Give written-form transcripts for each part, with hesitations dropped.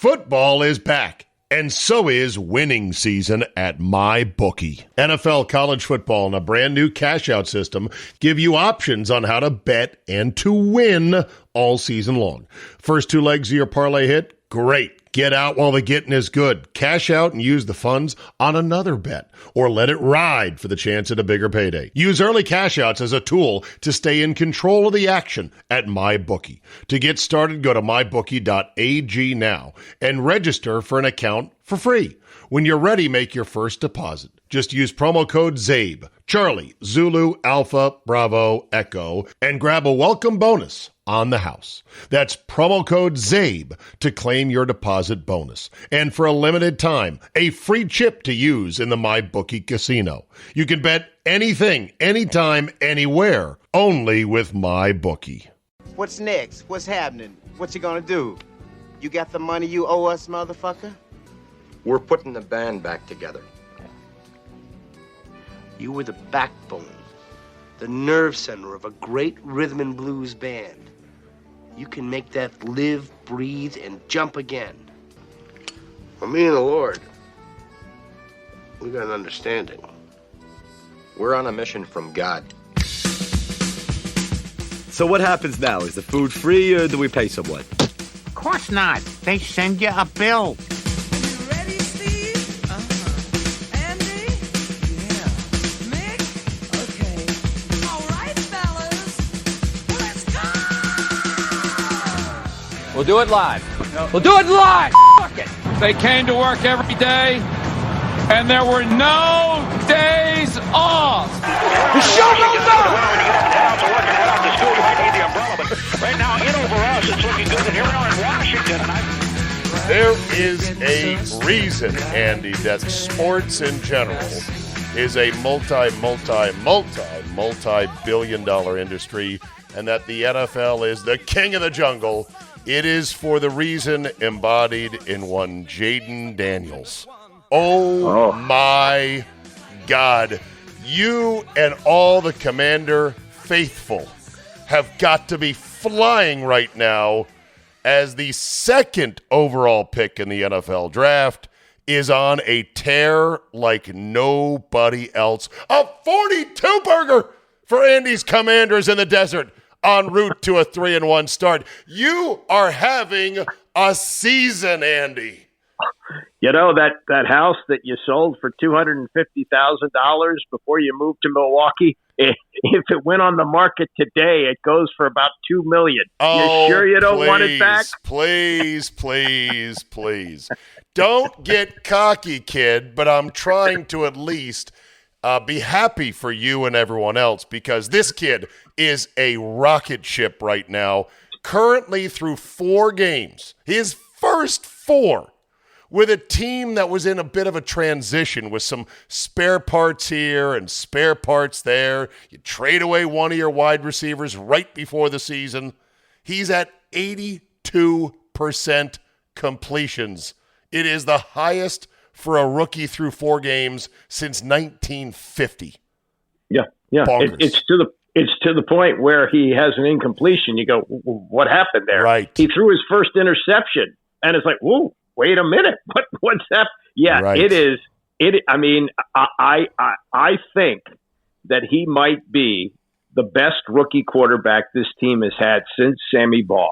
Football is back, and so is winning season at MyBookie. NFL, college football, and a brand new cash-out system give you options on how to bet and to win all season long. First two legs of your parlay hit? Great. Get out while the getting is good. Cash out and use the funds on another bet, or let it ride for the chance at a bigger payday. Use early cash outs as a tool to stay in control of the action at MyBookie. To get started, go to mybookie.ag now and register for an account for free. When you're ready, make your first deposit. Just use promo code CZABE, Charlie, Zulu, Alpha, Bravo, Echo, and grab a welcome bonus on the house. That's promo code CZABE to claim your deposit bonus. And for a limited time, a free chip to use in the MyBookie casino. You can bet anything, anytime, anywhere, only with MyBookie. What's next? What's happening? What you gonna do? You got the money you owe us, motherfucker? We're putting the band back together. You were the backbone, the nerve center of a great rhythm and blues band. You can make that live, breathe, and jump again. Well, me and the Lord, we got an understanding. We're on a mission from God. So what happens now? Is the food free or do we pay someone? Of course not. They send you a bill. We'll do it live. No. We'll do it live. Fuck it. They came to work every day, and there were no days off. The show goes on. Right now, in over us, it's looking good. And here we are in Washington. There is a reason, Andy, that sports in general is a multi-billion-dollar industry, and that the NFL is the king of the jungle. It is for the reason embodied in one Jayden Daniels. Oh my God. You and all the Commander faithful have got to be flying right now as the second overall pick in the NFL draft is on a tear like nobody else. A 42-burger for Andy's Commanders in the desert, en route to a 3-1 start. You are having a season, Andy. You know, that house that you sold for $250,000 before you moved to Milwaukee, if it went on the market today, it goes for about $2 million. Oh, you sure you don't want it back? Please, please, please. Don't get cocky, kid, but I'm trying to at least be happy for you and everyone else, because this kid is a rocket ship right now, currently through 4 games, his first 4, with a team that was in a bit of a transition with some spare parts here and spare parts there. You trade away one of your wide receivers right before the season. He's at 82% completions. It is the highest for a rookie through 4 games since 1950. Yeah. It's to the point where he has an incompletion. You go, what happened there? Right. He threw his first interception, and it's like, whoa, wait a minute, what's that? Yeah, right. It is. I mean, I think that he might be the best rookie quarterback this team has had since Sammy Baugh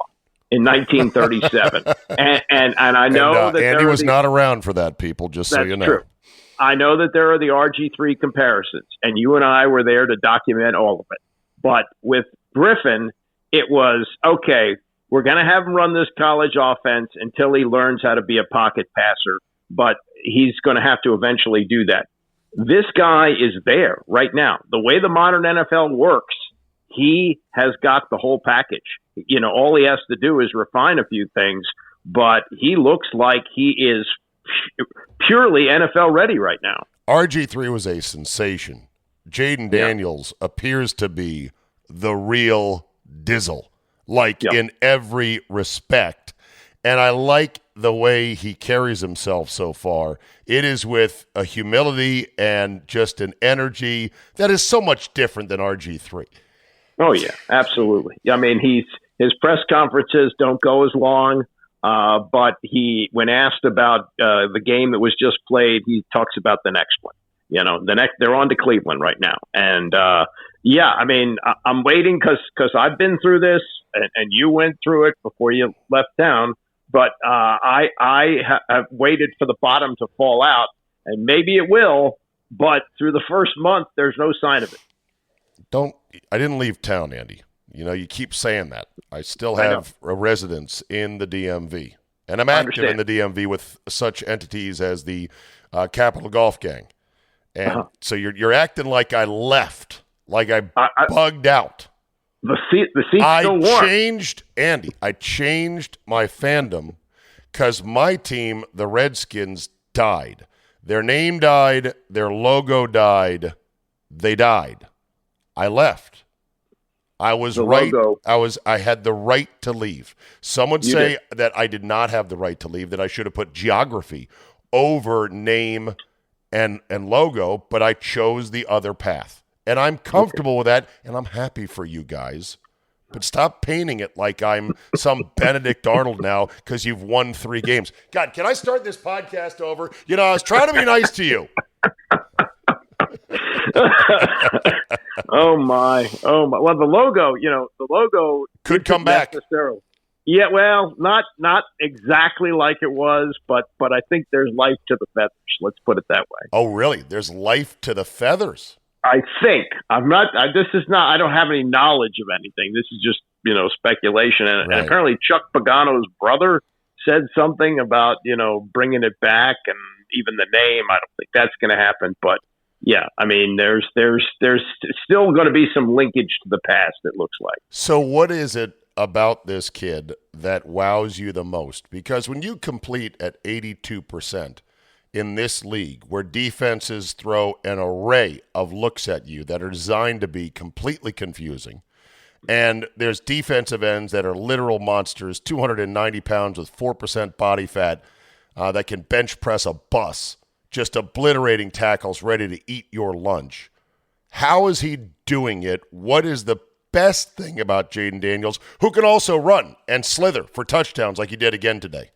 in 1937. and I know that Andy was not around for that, people, just so you know. True. I know that there are the RG3 comparisons, and you and I were there to document all of it. But with Griffin, it was, okay, we're going to have him run this college offense until he learns how to be a pocket passer, but he's going to have to eventually do that. This guy is there right now. The way the modern NFL works, he has got the whole package. You know, all he has to do is refine a few things, but he looks like he is purely NFL ready right now. RG3 was a sensation. Jayden Daniels appears to be the real Dizzle, in every respect. And I like the way he carries himself so far. It is with a humility and just an energy that is so much different than RG3. Oh, yeah, absolutely. I mean, his press conferences don't go as long, But when asked about the game that was just played, he talks about the next one. They're on to Cleveland right now. And, I'm waiting because I've been through this and you went through it before you left town. But I have waited for the bottom to fall out, and maybe it will. But through the first month, there's no sign of it. I didn't leave town, Andy. You keep saying that. I still have a residence in the DMV, and I'm active in the DMV with such entities as the Capital Golf Gang. And so you're acting like I left, like I bugged out. The seat's still warm. I changed my fandom because my team, the Redskins, died. Their name died. Their logo died. They died. I left. I was right. I had the right to leave. Some would say that I did not have the right to leave, that I should have put geography over name and logo, but I chose the other path. And I'm comfortable with that, and I'm happy for you guys. But stop painting it like I'm some Benedict Arnold now because you've won 3 games. God, can I start this podcast over? I was trying to be nice to you. Oh my. Well, the logo could come back. Yeah, well, not exactly like it was, but I think there's life to the feathers. Let's put it that way. Oh, really? There's life to the feathers? I think. I don't have any knowledge of anything. This is just, speculation. And apparently Chuck Pagano's brother said something about, bringing it back, and even the name. I don't think that's going to happen, but yeah, there's still going to be some linkage to the past, it looks like. So what is it about this kid that wows you the most? Because when you complete at 82% in this league, where defenses throw an array of looks at you that are designed to be completely confusing, and there's defensive ends that are literal monsters, 290 pounds with 4% body fat, that can bench press a bus, just obliterating tackles ready to eat your lunch. How is he doing it? What is the best thing about Jayden Daniels, who can also run and slither for touchdowns like he did again today?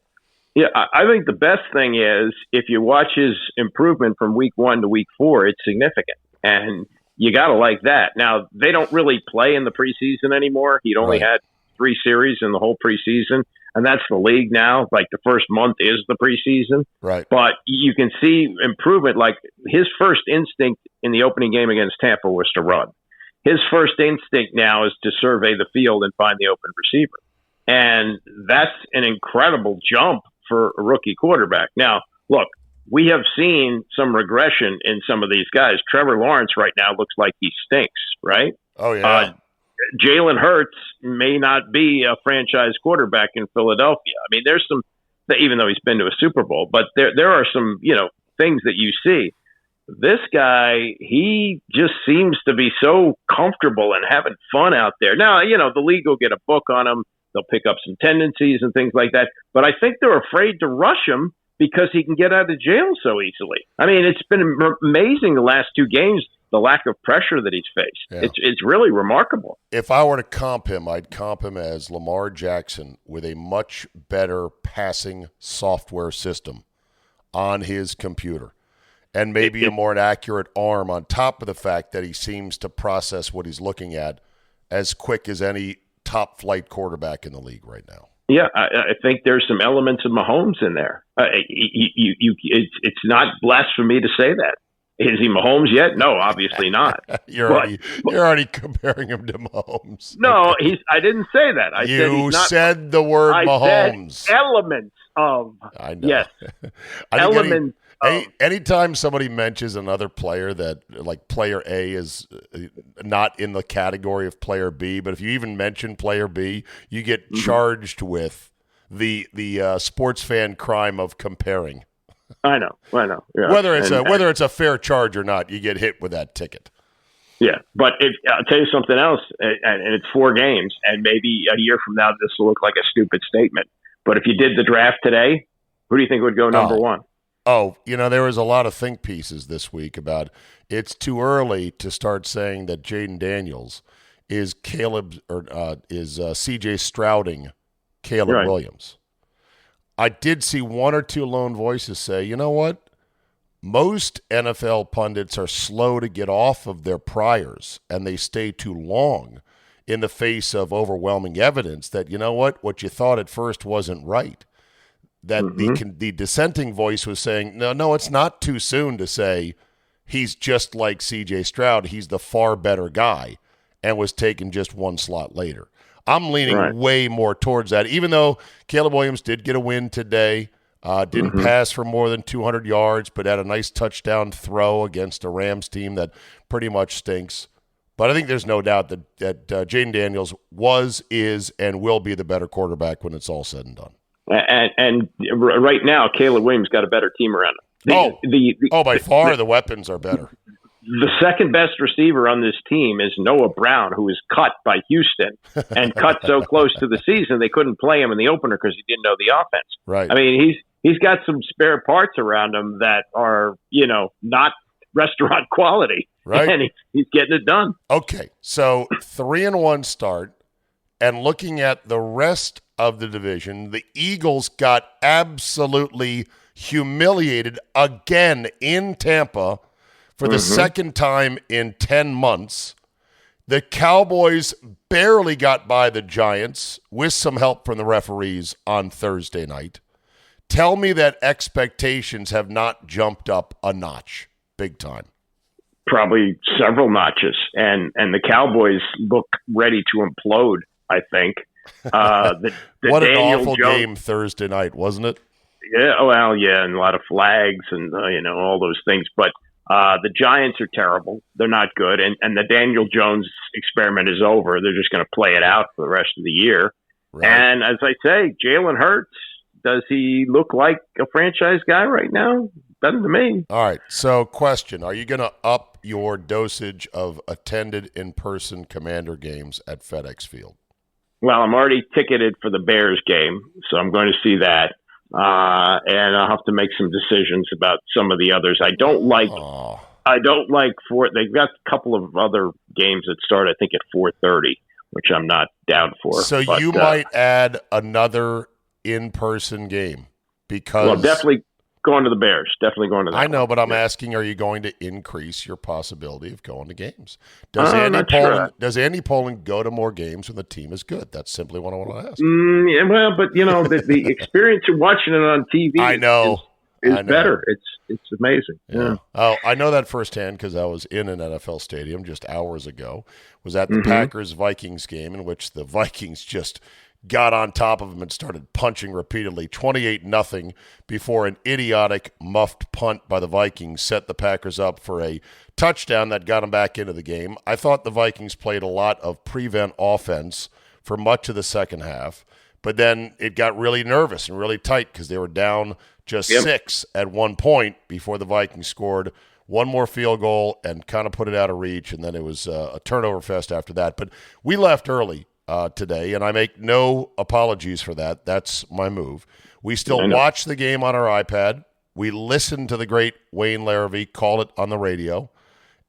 Yeah, I think the best thing is if you watch his improvement from week 1 to week 4, it's significant. And you got to like that. Now, they don't really play in the preseason anymore. He'd only had 3 series in the whole preseason. And that's the league now. Like, the first month is the preseason. Right. But you can see improvement. Like, his first instinct in the opening game against Tampa was to run. His first instinct now is to survey the field and find the open receiver. And that's an incredible jump for a rookie quarterback. Now, look, we have seen some regression in some of these guys. Trevor Lawrence right now looks like he stinks, right? Oh, yeah. Jalen Hurts may not be a franchise quarterback in Philadelphia. There's some, even though he's been to a Super Bowl, but there are some, things that you see. This guy, he just seems to be so comfortable and having fun out there. Now, the league will get a book on him. They'll pick up some tendencies and things like that. But I think they're afraid to rush him because he can get out of jail so easily. It's been amazing the last 2 games, the lack of pressure that he's faced. Yeah. It's really remarkable. If I were to comp him, I'd comp him as Lamar Jackson with a much better passing software system on his computer. And maybe a more accurate arm on top of the fact that he seems to process what he's looking at as quick as any top-flight quarterback in the league right now. Yeah, I think there's some elements of Mahomes in there. It's not blasphemy to say that. Is he Mahomes yet? No, obviously not. You're already comparing him to Mahomes. No, I didn't say that. Said the word Mahomes. Said elements of. I know. Yes. Elements. Anytime somebody mentions another player that, like, player A is not in the category of player B, but if you even mention player B, you get charged with the sports fan crime of comparing. I know. Yeah. Whether it's a fair charge or not, you get hit with that ticket. Yeah, but I'll tell you something else, and it's 4 games, and maybe a year from now this will look like a stupid statement. But if you did the draft today, who do you think would go number 1? Oh, there was a lot of think pieces this week about it's too early to start saying that Jayden Daniels is C.J. Strouding Caleb Williams. I did see one or two lone voices say, you know what? Most NFL pundits are slow to get off of their priors, and they stay too long in the face of overwhelming evidence that, you know what you thought at first wasn't right. That the dissenting voice was saying, no, it's not too soon to say he's just like C.J. Stroud. He's the far better guy, and was taken just one slot later. I'm leaning way more towards that, even though Caleb Williams did get a win today. Didn't pass for more than 200 yards, but had a nice touchdown throw against a Rams team that pretty much stinks. But I think there's no doubt that Jayden Daniels is, and will be the better quarterback when it's all said and done. And right now, Caleb Williams got a better team around him. By far, the weapons are better. The second best receiver on this team is Noah Brown, who was cut by Houston and cut so close to the season they couldn't play him in the opener because he didn't know the offense. Right. I mean, he's got some spare parts around him that are, not restaurant quality. Right. And he's getting it done. Okay, so 3-1 start, and looking at the rest of the division, the Eagles got absolutely humiliated again in Tampa for the second time in 10 months. The Cowboys barely got by the Giants with some help from the referees on Thursday night. Tell me that expectations have not jumped up a notch big time. Probably several notches. And the Cowboys look ready to implode, I think. What an Daniel awful Jones game Thursday night, wasn't it? Yeah, well, yeah, and a lot of flags and, all those things. But the Giants are terrible. They're not good. And the Daniel Jones experiment is over. They're just going to play it out for the rest of the year. Right. And as I say, Jalen Hurts, does he look like a franchise guy right now? Doesn't to me. All right, so question. Are you going to up your dosage of attended in-person Commander games at FedEx Field? Well, I'm already ticketed for the Bears game, so I'm going to see that. And I'll have to make some decisions about some of the others. I don't like they've got a couple of other games that start, I think, at 4:30, which I'm not down for. So you might add another in-person game because... Well, definitely going to the Bears. Definitely going to that. I know, one. but I'm asking, are you going to increase your possibility of going to games? Does Andy Pollin go to more games when the team is good? That's simply what I want to ask. Yeah, well, but the experience of watching it on TV is better. It's amazing. Yeah. Oh, I know that firsthand because I was in an NFL stadium just hours ago. Was at the Packers-Vikings game in which the Vikings just got on top of him and started punching repeatedly, 28-0, before an idiotic muffed punt by the Vikings set the Packers up for a touchdown that got them back into the game. I thought the Vikings played a lot of prevent offense for much of the second half, but then it got really nervous and really tight because they were down just 6 at one point before the Vikings scored one more field goal and kind of put it out of reach, and then it was a turnover fest after that. But we left early today, and I make no apologies for that. That's my move. We still watch the game on our iPad. We listen to the great Wayne Larrivee call it on the radio,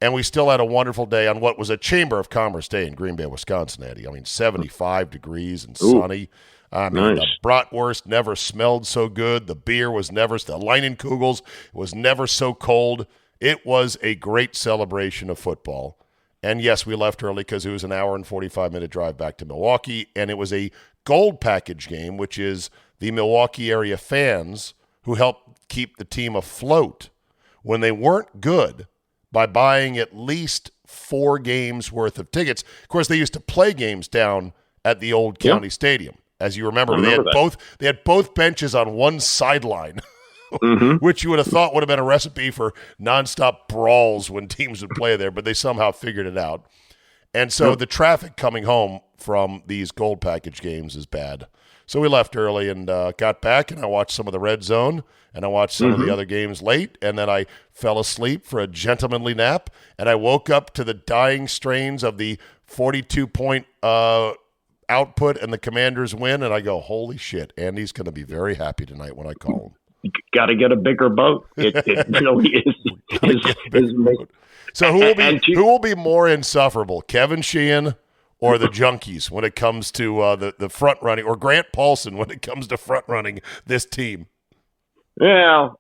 and we still had a wonderful day on what was a Chamber of Commerce day in Green Bay, Wisconsin, Eddie. I mean, 75 degrees and sunny. I mean, the bratwurst never smelled so good. The beer was never, the Leinenkugels was never so cold. It was a great celebration of football. And yes, we left early because it was an hour and 45-minute drive back to Milwaukee, and it was a gold package game, which is the Milwaukee area fans who helped keep the team afloat when they weren't good by buying at least 4 games worth of tickets. Of course, they used to play games down at the old county stadium. As you remember, they had both benches on one sideline. Which you would have thought would have been a recipe for nonstop brawls when teams would play there, but they somehow figured it out. And so the traffic coming home from these gold package games is bad. So we left early and got back, and I watched some of the Red Zone, and I watched some of the other games late, and then I fell asleep for a gentlemanly nap, and I woke up to the dying strains of the 42-point output and the Commanders win, and I go, holy shit, Andy's going to be very happy tonight when I call him. Got to get a bigger boat. It really is amazing. So who will be more insufferable, Kevin Sheehan or the Junkies when it comes to the front running, or Grant Paulson when it comes to front running this team? Well,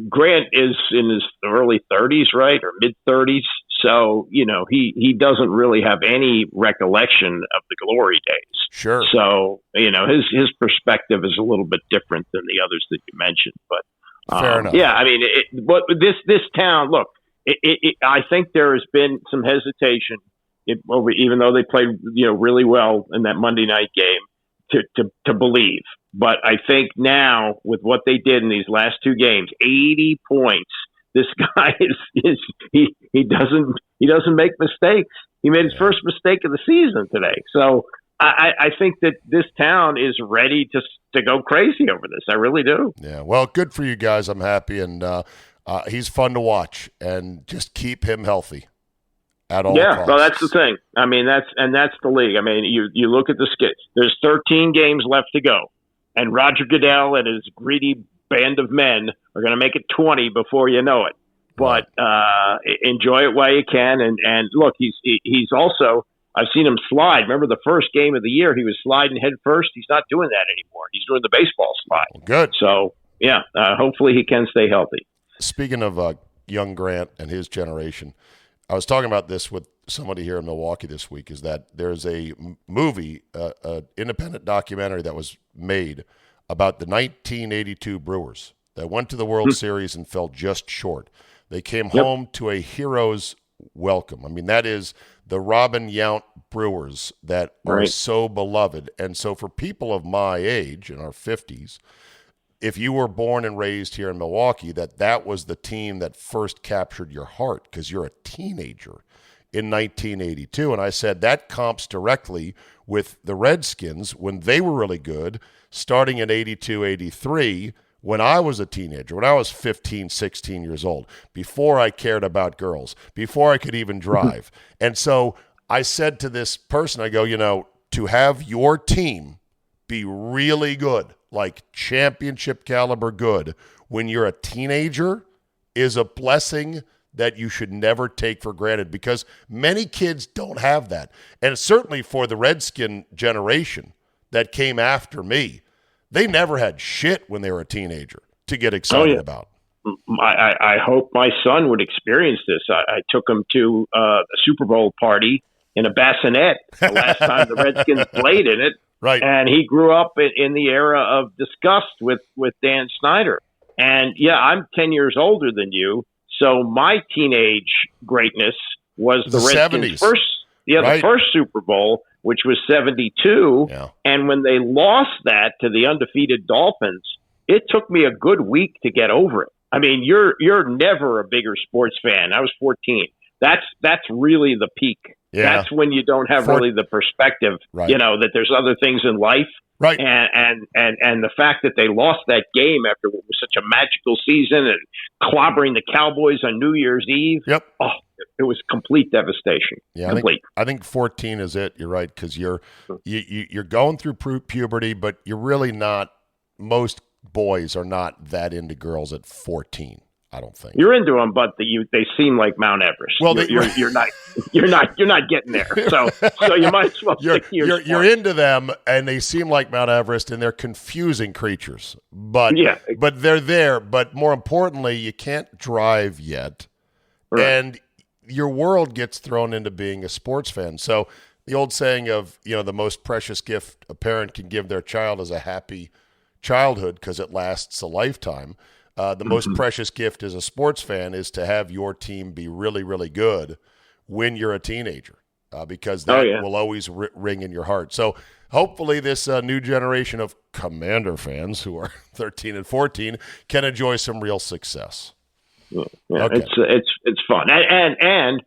Grant is in his early 30s, right, or mid 30s. So, he doesn't really have any recollection of the glory days. Sure. So, his perspective is a little bit different than the others that you mentioned. But fair enough. Yeah, but this town, look, I think there has been some hesitation even though they played, really well in that Monday night game to believe. But I think now with what they did in these last two games, 80 points, this guy he doesn't make mistakes. He made his first mistake of the season today. So I think that this town is ready to go crazy over this. I really do. Yeah. Well, good for you guys. I'm happy, and he's fun to watch, and just keep him healthy at all costs. Well, that's the thing. That's the league. You look at the skit. There's 13 games left to go. And Roger Goodell and his greedy band of men are going to make it 20 before you know it. But enjoy it while you can. And look, he's also, I've seen him slide. Remember the first game of the year, he was sliding head first. He's not doing that anymore. He's doing the baseball slide. Well, good. So, hopefully he can stay healthy. Speaking of young Grant and his generation, I was talking about this with somebody here in Milwaukee this week, is that there's a movie, an independent documentary that was made about the 1982 Brewers that went to the World Series and fell just short. They came home to a hero's welcome. That is the Robin Yount Brewers that are so beloved. And so for people of my age, in our 50s, if you were born and raised here in Milwaukee, that was the team that first captured your heart because you're a teenager in 1982. And I said that comps directly with the Redskins when they were really good, starting in 82, 83, when I was a teenager, when I was 15, 16 years old, before I cared about girls, before I could even drive. And so I said to this person, I go, to have your team be really good, like championship caliber good, when you're a teenager is a blessing that you should never take for granted, because many kids don't have that. And certainly for the Redskin generation that came after me, they never had shit when they were a teenager to get excited about. I hope my son would experience this. I took him to a Super Bowl party in a bassinet the last time the Redskins played in it. Right. And he grew up in the era of disgust with Dan Snyder. And I'm 10 years older than you. So my teenage greatness was the Redskins' 70s. The first Super Bowl, which was 72. Yeah. And when they lost that to the undefeated Dolphins, it took me a good week to get over it. You're never a bigger sports fan. I was 14. That's really the peak. Yeah. That's when you don't have really the perspective, that there's other things in life. Right. And the fact that they lost that game after what was such a magical season and clobbering the Cowboys on New Year's Eve. Yep. Oh, it was complete devastation. Yeah, complete. I think 14 is it. You're right, because you're going through puberty, but you're really not. Most boys are not that into girls at 14. I don't think you're into them, but they seem like Mount Everest. Well, you're not getting there. So you might as well. You're into them, and they seem like Mount Everest, and they're confusing creatures. But they're there. But more importantly, you can't drive yet, and your world gets thrown into being a sports fan. So the old saying of the most precious gift a parent can give their child is a happy childhood because it lasts a lifetime. The most precious gift as a sports fan is to have your team be really, really good when you're a teenager, because that will always ring in your heart. So hopefully this new generation of Commander fans who are 13 and 14 can enjoy some real success. Yeah, okay. It's fun. And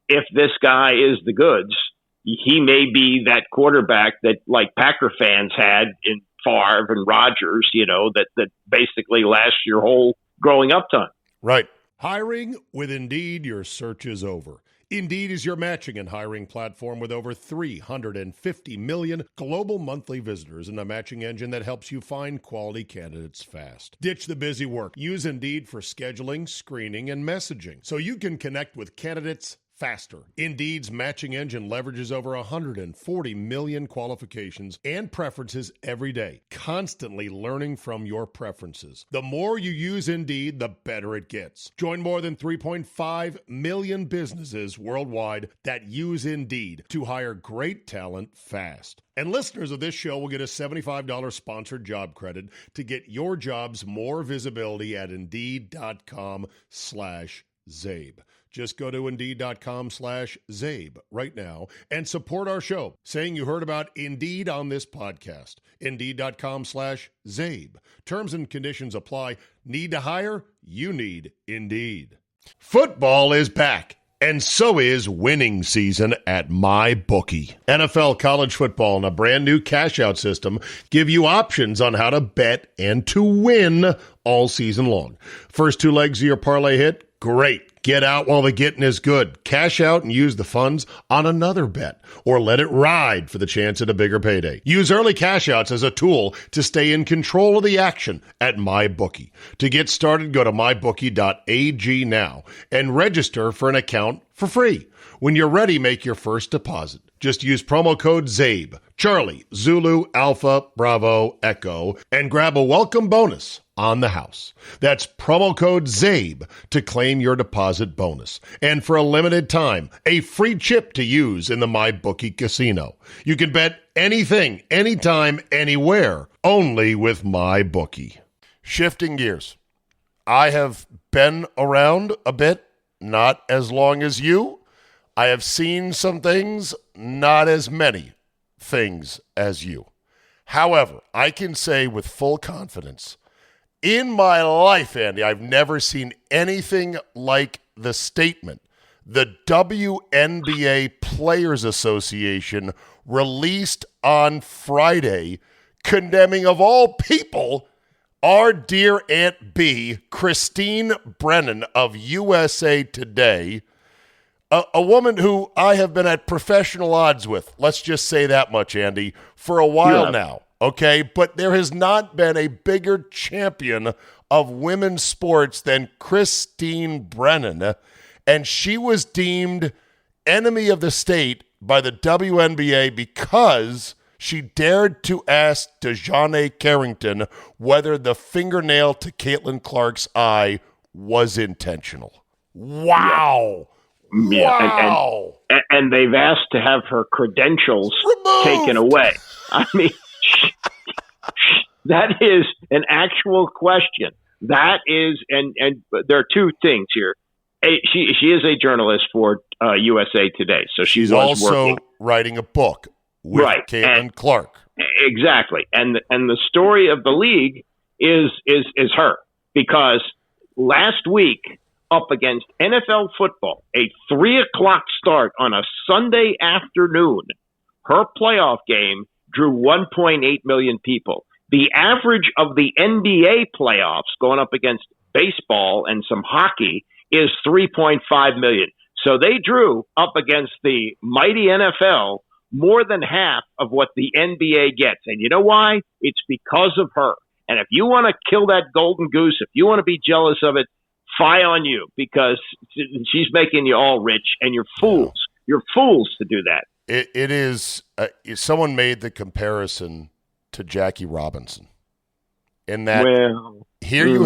if this guy is the goods, he may be that quarterback that like Packer fans had in Favre and Rodgers, that basically lasts your whole growing up time. Right. Hiring with Indeed, your search is over. Indeed is your matching and hiring platform with over 350 million global monthly visitors and a matching engine that helps you find quality candidates fast. Ditch the busy work. Use Indeed for scheduling, screening, and messaging so you can connect with candidates faster. Indeed's matching engine leverages over 140 million qualifications and preferences every day, constantly learning from your preferences. The more you use Indeed, the better it gets. Join more than 3.5 million businesses worldwide that use Indeed to hire great talent fast. And listeners of this show will get a $75 sponsored job credit to get your jobs more visibility at Indeed.com/Czabe. Just go to Indeed.com/Czabe right now and support our show, saying you heard about Indeed on this podcast. Indeed.com/Czabe. Terms and conditions apply. Need to hire? You need Indeed. Football is back, and so is winning season at MyBookie. NFL, college football, and a brand new cash-out system give you options on how to bet and to win all season long. First two legs of your parlay hit? Great. Get out while the getting is good. Cash out and use the funds on another bet, or let it ride for the chance at a bigger payday. Use early cash outs as a tool to stay in control of the action at MyBookie. To get started, go to mybookie.ag now and register for an account for free. When you're ready, make your first deposit. Just use promo code Czabe, Charlie, Zulu, Alpha, Bravo, Echo, and grab a welcome bonus on the house. That's promo code Czabe to claim your deposit bonus. And for a limited time, a free chip to use in the MyBookie casino. You can bet anything, anytime, anywhere, only with MyBookie. Shifting gears. I have been around a bit, not as long as you. I have seen some things, not as many things as you. However, I can say with full confidence, in my life, Andy, I've never seen anything like the statement the WNBA Players Association released on Friday, condemning, of all people, our dear Aunt B, Christine Brennan of USA Today, a woman who I have been at professional odds with, let's just say that much, Andy, for a while now, okay? But there has not been a bigger champion of women's sports than Christine Brennan, and she was deemed enemy of the state by the WNBA because she dared to ask DeJounte Carrington whether the fingernail to Caitlin Clark's eye was intentional. Wow. Yeah. Wow. And they've asked to have her credentials taken away. I mean, that is an actual question. That is, and there are two things here. She is a journalist for USA Today, so she's also writing a book with Caitlin Clark. Exactly, and the story of the league is her, because last week, up against NFL football, a 3:00 start on a Sunday afternoon, her playoff game drew 1.8 million people. The average of the NBA playoffs going up against baseball and some hockey is 3.5 million. So they drew up against the mighty NFL more than half of what the NBA gets. And you know why? It's because of her. And if you want to kill that golden goose, if you want to be jealous of it, fie on you, because she's making you all rich, and you're fools. You're fools to do that. It is. Someone made the comparison to Jackie Robinson, in that here you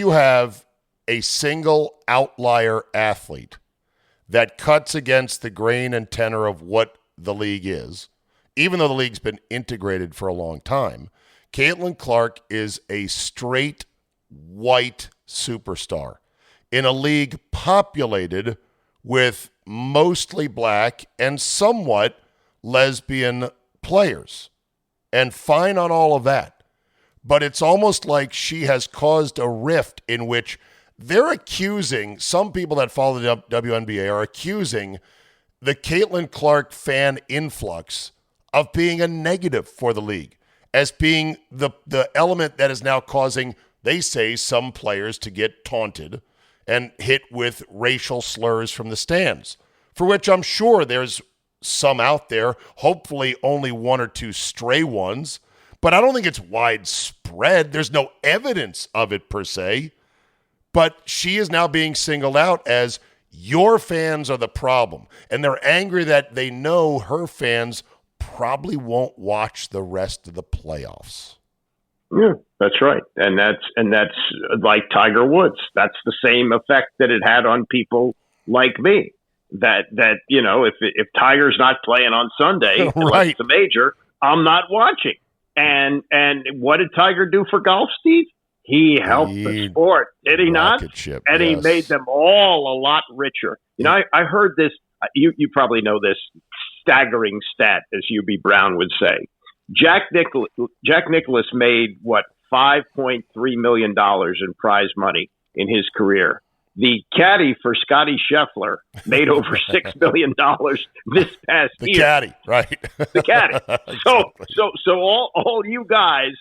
have a single outlier athlete that cuts against the grain and tenor of what the league is, even though the league's been integrated for a long time. Caitlin Clark is a straight white superstar in a league populated with mostly black and somewhat lesbian players. And fine on all of that. But it's almost like she has caused a rift in which they're accusing, some people that follow the WNBA are accusing the Caitlin Clark fan influx of being a negative for the league, as being the element that is now causing, they say, some players to get taunted and hit with racial slurs from the stands, for which I'm sure there's some out there, hopefully only one or two stray ones, but I don't think it's widespread. There's no evidence of it per se, but she is now being singled out as, Your fans are the problem. And they're angry that they know her fans probably won't watch the rest of the playoffs. Yeah, that's right. And that's like Tiger Woods. That's the same effect that it had on people like me. That if Tiger's not playing on Sunday, right, it's a major, I'm not watching. And what did Tiger do for golf, Steve? He helped the sport, did he not? Ship, and he made them all a lot richer. I heard this. You probably know this staggering stat, as UB Brown would say. Jack Nicklaus made $5.3 million in prize money in his career. The caddy for Scotty Scheffler made over $6 million this past year. The caddy, right? The caddy. So all you guys,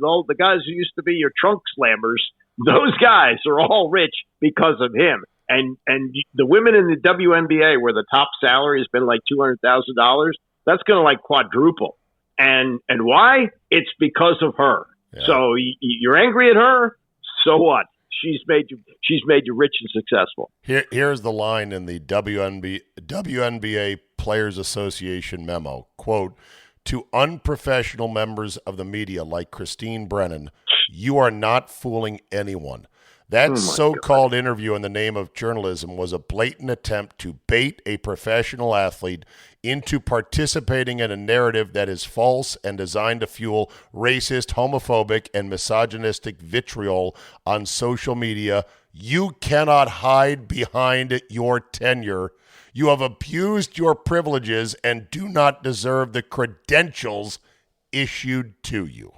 all the guys who used to be your trunk slammers, those guys are all rich because of him. And the women in the WNBA, where the top salary has been like $200,000, that's going to quadruple. And why? It's because of her. Yeah. So you're angry at her. So what? She's made you rich and successful. Here's the line in the WNBA Players Association memo. Quote, to unprofessional members of the media like Christine Brennan, you are not fooling anyone. That so-called interview in the name of journalism was a blatant attempt to bait a professional athlete into participating in a narrative that is false and designed to fuel racist, homophobic, and misogynistic vitriol on social media. You cannot hide behind your tenure. You have abused your privileges and do not deserve the credentials issued to you.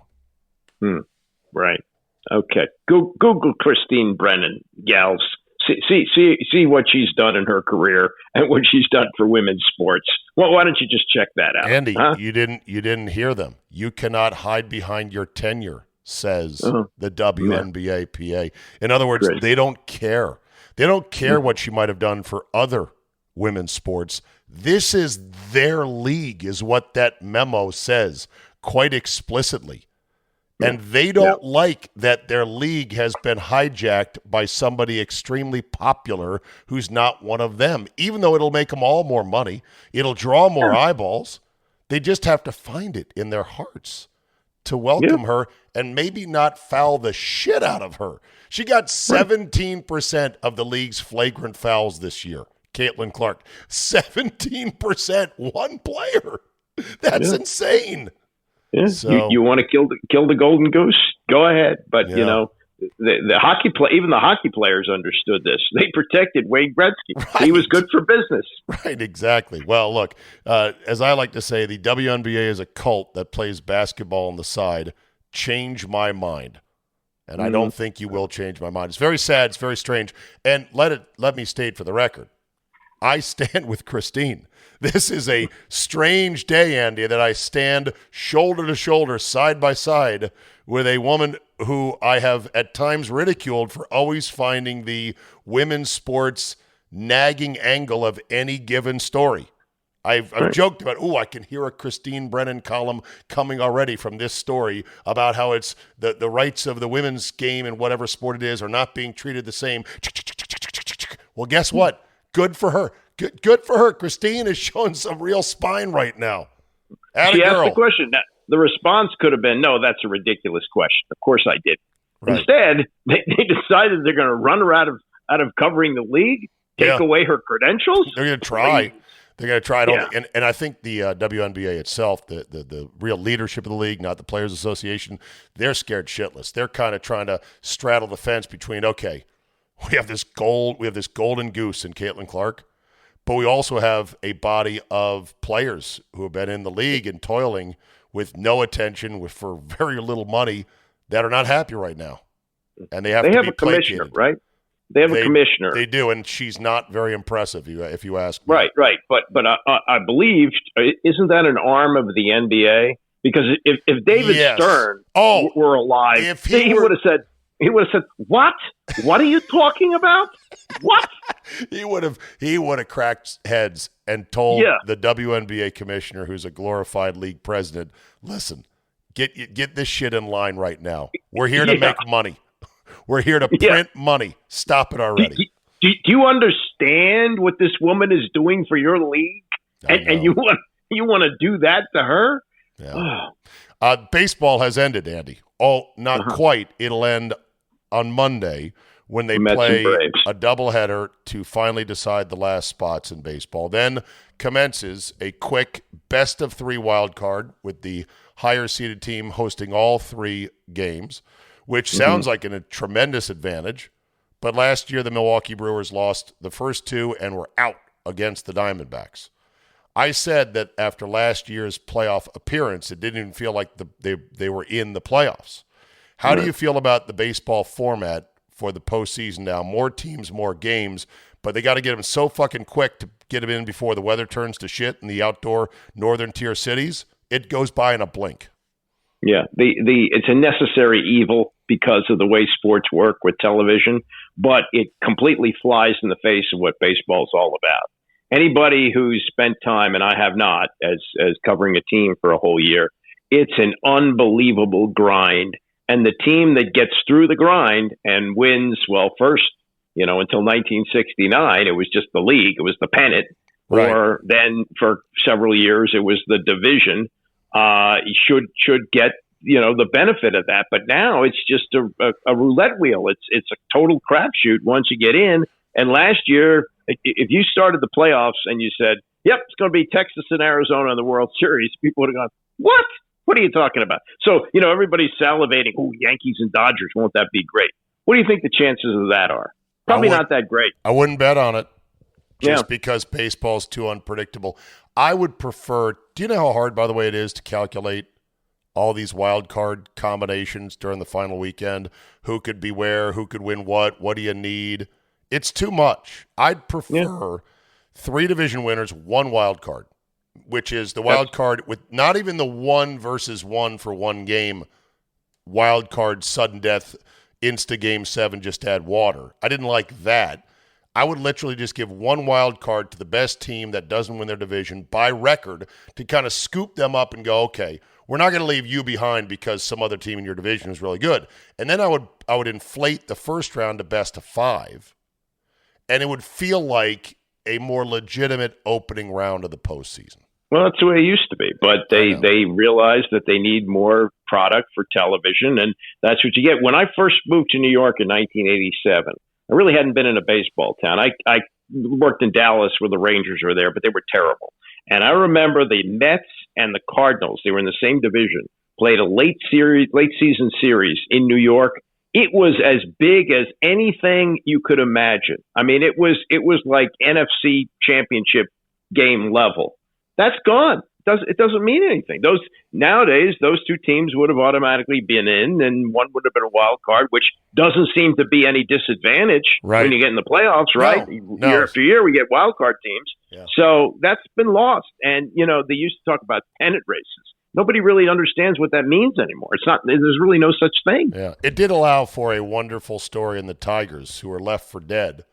Right. Okay. Google Christine Brennan, gals. See what she's done in her career and what she's done for women's sports. Well, why don't you just check that out? Andy, you didn't hear them. You cannot hide behind your tenure, says the WNBA PA. In other words, they don't care. They don't care what she might have done for other women's sports. This is their league, is what that memo says quite explicitly. And they don't like that their league has been hijacked by somebody extremely popular who's not one of them, even though it'll make them all more money. It'll draw more eyeballs. They just have to find it in their hearts to welcome her and maybe not foul the shit out of her. She got 17% of the league's flagrant fouls this year, Caitlin Clark. 17%, one player. That's insane. Yeah. So, you want to kill the golden goose? Go ahead, but the hockey even the hockey players understood this. They protected Wayne Gretzky. Right. He was good for business. Right, exactly. Well, look, as I like to say, the WNBA is a cult that plays basketball on the side. Change my mind, and I don't think you will change my mind. It's very sad. It's very strange, and let me state for the record, I stand with Christine. This is a strange day, Andy, that I stand shoulder to shoulder, side by side, with a woman who I have at times ridiculed for always finding the women's sports nagging angle of any given story. I've joked about, I can hear a Christine Brennan column coming already from this story about how it's the rights of the women's game in whatever sport it is are not being treated the same. Well, guess what? Good for her. Good for her. Christine is showing some real spine right now. She asked the question. The response could have been, no, that's a ridiculous question. Of course I did. Right. Instead, they decided they're going to run her out of covering the league, take away her credentials. They're going to try. They're going to try it on. And I think the WNBA itself, the real leadership of the league, not the Players Association, they're scared shitless. They're kind of trying to straddle the fence between, okay, we have this golden goose in Caitlin Clark, but we also have a body of players who have been in the league and toiling with no attention, for very little money, that are not happy right now. And they have to be a commissioner, right? They have a commissioner. They do, and she's not very impressive, if you ask me. Right. But I believe, isn't that an arm of the NBA? Because if David Stern were alive, he would have said, "What? What are you talking about? What?" He would have cracked heads and told the WNBA commissioner, who's a glorified league president, "Listen, get this shit in line right now. We're here to make money. We're here to print money. Stop it already." Do you understand what this woman is doing for your league? And you want to do that to her? Yeah. Baseball has ended, Andy. Oh, not quite. It'll end on Monday when they play a doubleheader to finally decide the last spots in baseball. Then commences a quick best-of-3 wild card with the higher-seeded team hosting all 3 games, which sounds like a tremendous advantage. But last year, the Milwaukee Brewers lost the first 2 and were out against the Diamondbacks. I said that after last year's playoff appearance, it didn't even feel like they were in the playoffs. How do you feel about the baseball format for the postseason now? More teams, more games, but they got to get them so fucking quick to get them in before the weather turns to shit in the outdoor northern tier cities. It goes by in a blink. Yeah, it's a necessary evil because of the way sports work with television, but it completely flies in the face of what baseball is all about. Anybody who's spent time, and I have not, as covering a team for a whole year, it's an unbelievable grind. And the team that gets through the grind and wins, well, first, until 1969, it was just the league. It was the pennant. Right. Or then for several years, it was the division. Should get, the benefit of that. But now it's just a roulette wheel. It's a total crapshoot once you get in. And last year, if you started the playoffs and you said, yep, it's going to be Texas and Arizona in the World Series, people would have gone, what? What are you talking about? So, everybody's salivating. Oh, Yankees and Dodgers, won't that be great? What do you think the chances of that are? Probably not that great. I wouldn't bet on it just because baseball's too unpredictable. I would prefer – do you know how hard, by the way, it is to calculate all these wild card combinations during the final weekend? Who could be where? Who could win what? What do you need? It's too much. I'd prefer 3 division winners, 1 wild card, which is the wild card with not even the 1 versus 1 for 1 game wild card sudden death insta game 7 just add water. I didn't like that. I would literally just give 1 wild card to the best team that doesn't win their division by record to kind of scoop them up and go, okay, we're not going to leave you behind because some other team in your division is really good. And then I would inflate the first round to best of 5. And it would feel like a more legitimate opening round of the postseason. Well, that's the way it used to be. But they realized that they need more product for television, and that's what you get. When I first moved to New York in 1987, I really hadn't been in a baseball town. I worked in Dallas where the Rangers were there, but they were terrible. And I remember the Mets and the Cardinals, they were in the same division, played a late season series in New York. It was as big as anything you could imagine. I mean, it was like NFC championship game level. That's gone. It doesn't mean anything. Nowadays, those 2 teams would have automatically been in, and one would have been a wild card, which doesn't seem to be any disadvantage when you get in the playoffs, right? No. Year after year, we get wild card teams. Yeah. So that's been lost. And, they used to talk about pennant races. Nobody really understands what that means anymore. There's really no such thing. Yeah. It did allow for a wonderful story in the Tigers, who were left for dead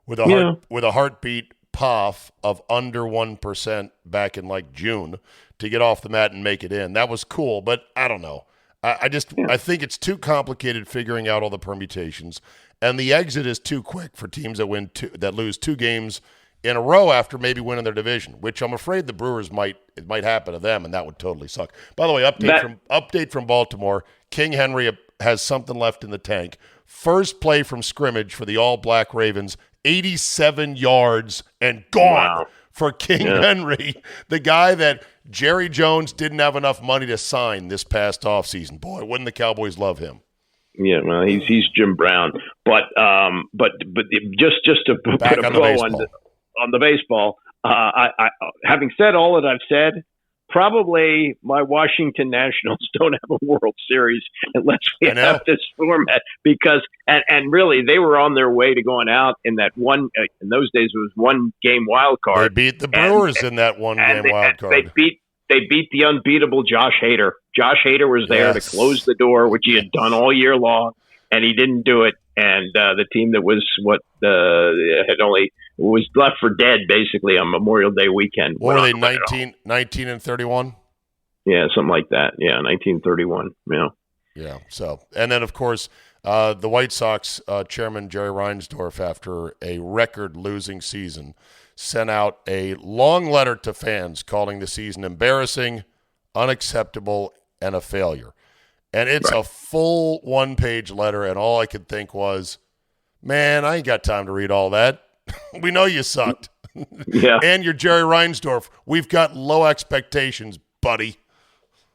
with a heartbeat POF of under 1% back in like June to get off the mat and make it in. That was cool, but I don't know. I think it's too complicated figuring out all the permutations, and the exit is too quick for teams that lose 2 games in a row after maybe winning their division, which I'm afraid the Brewers might happen to them, and that would totally suck. By the way, update from Baltimore. King Henry has something left in the tank. First play from scrimmage for the All-Black Ravens, 87 yards and gone for King Henry, the guy that Jerry Jones didn't have enough money to sign this past offseason. Boy, wouldn't the Cowboys love him? Yeah, well, he's Jim Brown, but just to put a bow on the baseball. I having said all that I've said, probably my Washington Nationals don't have a World Series unless we have this format, because and really they were on their way to going out in that one. In those days, it was 1 game wild card. They beat the Brewers in that 1 game wild card. They beat the unbeatable Josh Hader. Josh Hader was there to close the door, which he had done all year long, and he didn't do it. And the team that was was left for dead basically on Memorial Day weekend. What were they, 19 and 31? Yeah, something like that. Yeah, 1931. Yeah. Yeah. So, and then of course, The White Sox chairman, Jerry Reinsdorf, after a record-losing season, sent out a long letter to fans calling the season embarrassing, unacceptable, and a failure. And it's a full one-page letter, and all I could think was, man, I ain't got time to read all that. We know you sucked. Yeah. And you're Jerry Reinsdorf. We've got low expectations, buddy.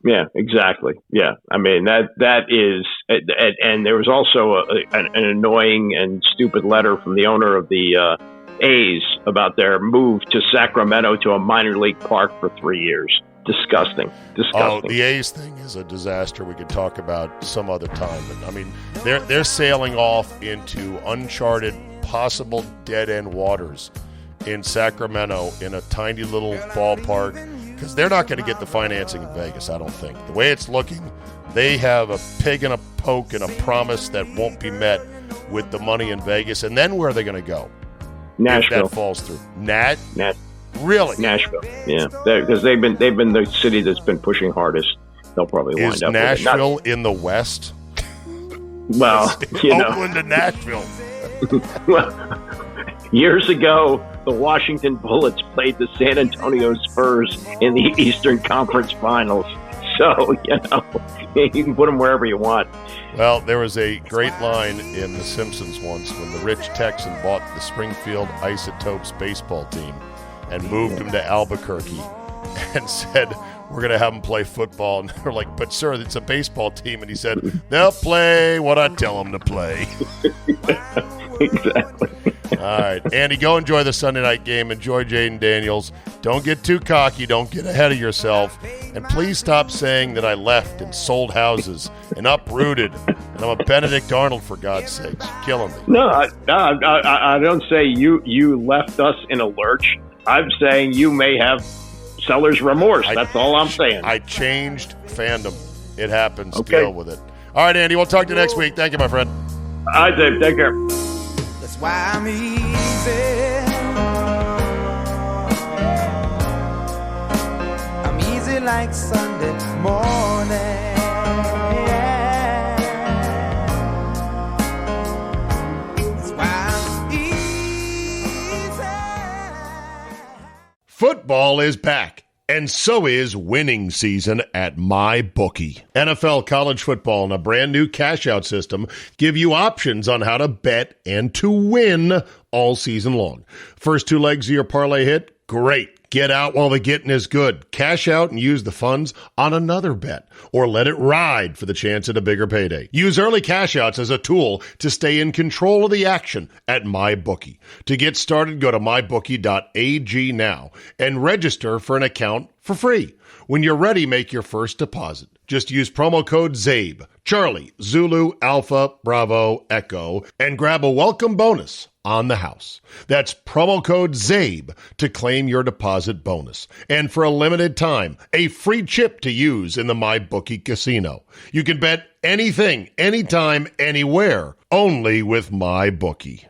Yeah, exactly. Yeah. I mean, that is, and there was also an annoying and stupid letter from the owner of the A's about their move to Sacramento to a minor league park for 3 years. Disgusting. Oh, the A's thing is a disaster we could talk about some other time. But I mean, they're sailing off into uncharted, possible dead-end waters in Sacramento in a tiny little ballpark because they're not going to get the financing in Vegas, I don't think. The way it's looking, they have a pig and a poke and a promise that won't be met with the money in Vegas. And then where are they going to go? Nashville. If that falls through. Really? Nashville. Yeah, because they've been the city that's been pushing hardest. They'll probably wind up. Is Nashville in the West? Well, Oakland to Nashville. Well, years ago, the Washington Bullets played the San Antonio Spurs in the Eastern Conference Finals. So, you can put them wherever you want. Well, there was a great line in The Simpsons once when the rich Texan bought the Springfield Isotopes baseball team and moved them to Albuquerque and said, we're going to have them play football. And they're like, but sir, it's a baseball team. And he said, they'll play what I tell them to play. Exactly. All right, Andy, go enjoy the Sunday night game. Enjoy Jayden Daniels. Don't get too cocky. Don't get ahead of yourself. And please stop saying that I left and sold houses and uprooted. And I'm a Benedict Arnold, for God's sakes. You're killing me. No, I don't say you left us in a lurch. I'm saying you may have seller's remorse. That's all I'm saying. I changed fandom. It happens. Okay. Deal with it. All right, Andy, we'll talk to you next week. Thank you, my friend. All right, Dave. Take care. That's why I'm easy. I'm easy like Sunday morning. That's why I'm easy. Football is back. And so is winning season at MyBookie. NFL, college football, and a brand new cash-out system give you options on how to bet and to win all season long. First two legs of your parlay hit? Great. Get out while the getting is good. Cash out and use the funds on another bet, or let it ride for the chance at a bigger payday. Use early cash outs as a tool to stay in control of the action at MyBookie. To get started, go to mybookie.ag now and register for an account for free. When you're ready, make your first deposit. Just use promo code CZABE, Charlie, Zulu, Alpha, Bravo, Echo, and grab a welcome bonus on the house. That's promo code CZABE to claim your deposit bonus. And for a limited time, a free chip to use in the MyBookie casino. You can bet anything, anytime, anywhere, only with MyBookie.